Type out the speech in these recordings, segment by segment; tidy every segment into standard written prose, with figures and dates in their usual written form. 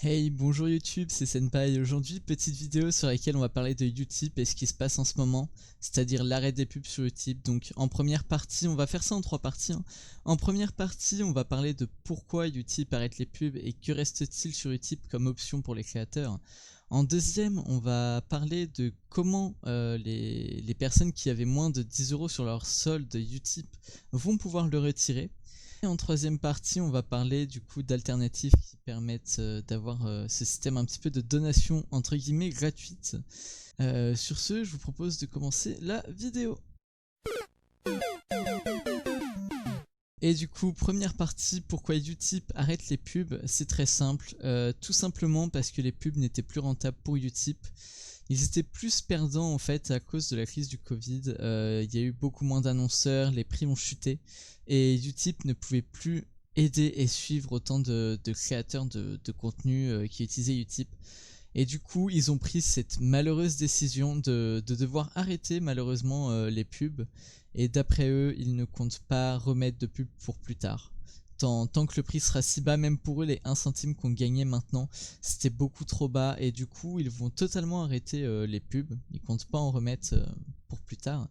Hey, bonjour YouTube, c'est Senpai. Aujourd'hui, petite vidéo sur laquelle on va parler de Utip et ce qui se passe en ce moment, c'est-à-dire l'arrêt des pubs sur Utip. Donc en première partie, on va faire ça en 3 parties. En première partie, on va parler de pourquoi Utip arrête les pubs et que reste-t-il sur Utip comme option pour les créateurs. En deuxième, on va parler de comment les personnes qui avaient moins de 10€ sur leur solde Utip vont pouvoir le retirer. Et en troisième partie, on va parler du coup d'alternatives qui permettent d'avoir ce système un petit peu de donation entre guillemets gratuite. Sur ce, je vous propose de commencer la vidéo. Et du coup, première partie, pourquoi Utip arrête les pubs? C'est très simple, tout simplement parce que les pubs n'étaient plus rentables pour Utip. Ils étaient plus perdants en fait à cause de la crise du Covid, il y a eu beaucoup moins d'annonceurs, les prix ont chuté et Utip ne pouvait plus aider et suivre autant de créateurs de contenu qui utilisaient Utip. Et du coup, ils ont pris cette malheureuse décision de devoir arrêter malheureusement les pubs. Et d'après eux, ils ne comptent pas remettre de pubs pour plus tard. Tant que le prix sera si bas, même pour eux, les 1 centime qu'on gagnait maintenant, c'était beaucoup trop bas. Et du coup, ils vont totalement arrêter les pubs. Ils comptent pas en remettre pour plus tard.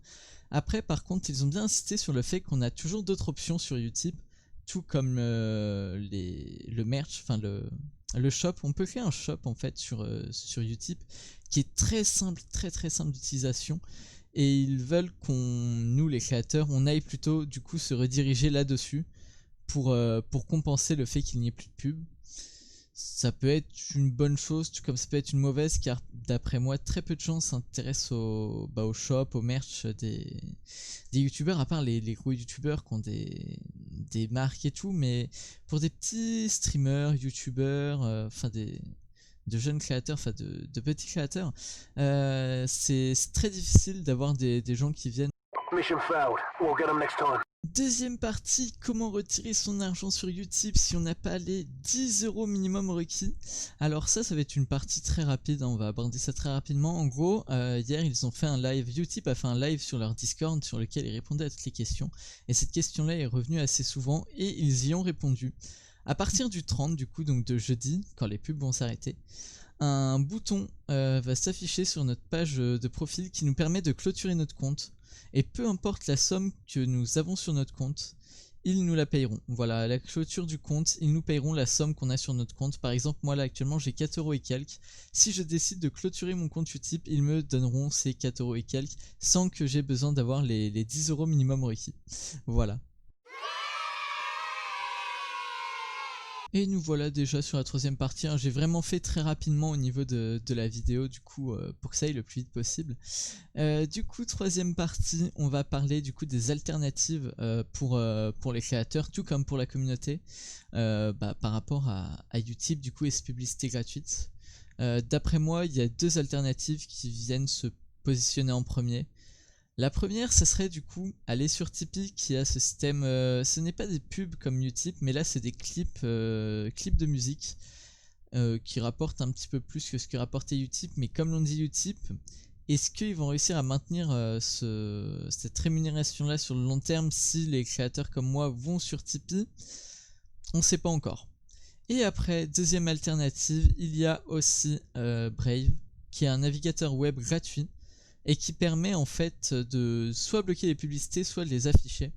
Après, par contre, ils ont bien insisté sur le fait qu'on a toujours d'autres options sur Utip, tout comme le merch, enfin le shop. On peut créer un shop en fait sur Utip qui est très simple, très simple d'utilisation. Et ils veulent qu'on, nous les créateurs, on aille plutôt du coup se rediriger là-dessus pour compenser le fait qu'il n'y ait plus de pub. Ça peut être une bonne chose, tout comme ça peut être une mauvaise, car d'après moi, très peu de gens s'intéressent au shop, au merch des youtubeurs, à part les gros youtubeurs qui ont des marques et tout, mais pour des petits streamers, youtubeurs, enfin de jeunes créateurs, enfin de petits créateurs, c'est très difficile d'avoir des gens qui viennent. Mission failed. We'll get them next time. Deuxième partie, comment retirer son argent sur Utip si on n'a pas les 10€ minimum requis. Alors ça va être une partie très rapide, on va aborder ça très rapidement. En gros, hier ils ont fait un live, Utip a fait un live sur leur Discord sur lequel ils répondaient à toutes les questions. Et cette question-là est revenue assez souvent et ils y ont répondu. À partir du 30 du coup, donc de jeudi, quand les pubs vont s'arrêter, un bouton va s'afficher sur notre page de profil qui nous permet de clôturer notre compte. Et peu importe la somme que nous avons sur notre compte, ils nous la payeront. Voilà, à la clôture du compte, ils nous payeront la somme qu'on a sur notre compte. Par exemple, moi là actuellement j'ai 4€ et quelques. Si je décide de clôturer mon compte Utip, ils me donneront ces 4€ et quelques sans que j'ai besoin d'avoir les 10€ minimum requis. Voilà. Et nous voilà déjà sur la troisième partie, hein. J'ai vraiment fait très rapidement au niveau de la vidéo du coup pour que ça aille le plus vite possible. Du coup troisième partie, on va parler du coup des alternatives pour les créateurs tout comme pour la communauté par rapport à Utip du coup et ses publicités gratuites. D'après moi il y a deux alternatives qui viennent se positionner en premier. La première, ça serait du coup aller sur Tipeee qui a ce système, ce n'est pas des pubs comme Utip, mais là c'est des clips de musique qui rapportent un petit peu plus que ce que rapportait Utip, mais comme l'on dit Utip, est-ce qu'ils vont réussir à maintenir cette rémunération là sur le long terme si les créateurs comme moi vont sur Tipeee? On ne sait pas encore. Et après, deuxième alternative, il y a aussi Brave, qui est un navigateur web gratuit et qui permet en fait de soit bloquer les publicités, soit de les afficher.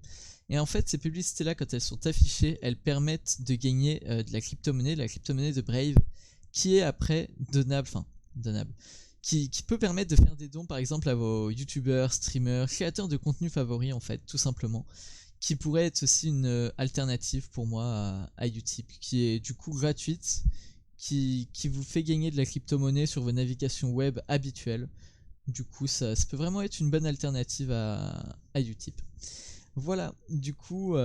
Et en fait, ces publicités-là, quand elles sont affichées, elles permettent de gagner de la crypto-monnaie de Brave, qui est après donnable, qui peut permettre de faire des dons par exemple à vos youtubeurs, streamers, créateurs de contenu favoris en fait, tout simplement, qui pourrait être aussi une alternative pour moi à Utip, qui est du coup gratuite, qui vous fait gagner de la crypto-monnaie sur vos navigations web habituelles. Du coup, ça peut vraiment être une bonne alternative à Utip. Voilà, du coup,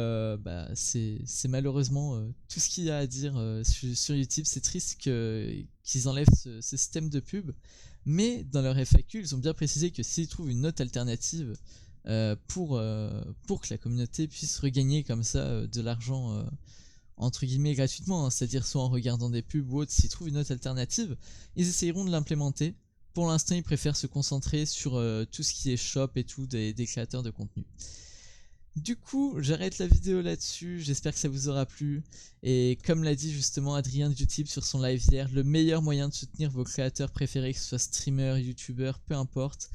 c'est malheureusement tout ce qu'il y a à dire sur Utip. C'est triste qu'ils enlèvent ce système de pub, mais dans leur FAQ, ils ont bien précisé que s'ils trouvent une autre alternative pour que la communauté puisse regagner comme ça de l'argent entre guillemets gratuitement, hein, c'est-à-dire soit en regardant des pubs ou autre, s'ils trouvent une autre alternative, ils essayeront de l'implémenter. Pour l'instant, ils préfèrent se concentrer sur tout ce qui est shop et tout des créateurs de contenu. Du coup, j'arrête la vidéo là-dessus, j'espère que ça vous aura plu. Et comme l'a dit justement Adrien de Utip sur son live hier, le meilleur moyen de soutenir vos créateurs préférés, que ce soit streamer, youtubeur, peu importe,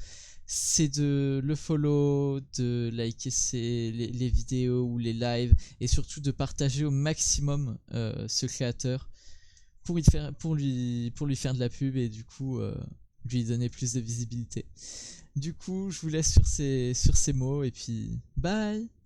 c'est de le follow, de liker les vidéos ou les lives, et surtout de partager au maximum ce créateur pour lui faire de la pub et du coup lui donner plus de visibilité. Du coup, je vous laisse sur ces mots et puis bye.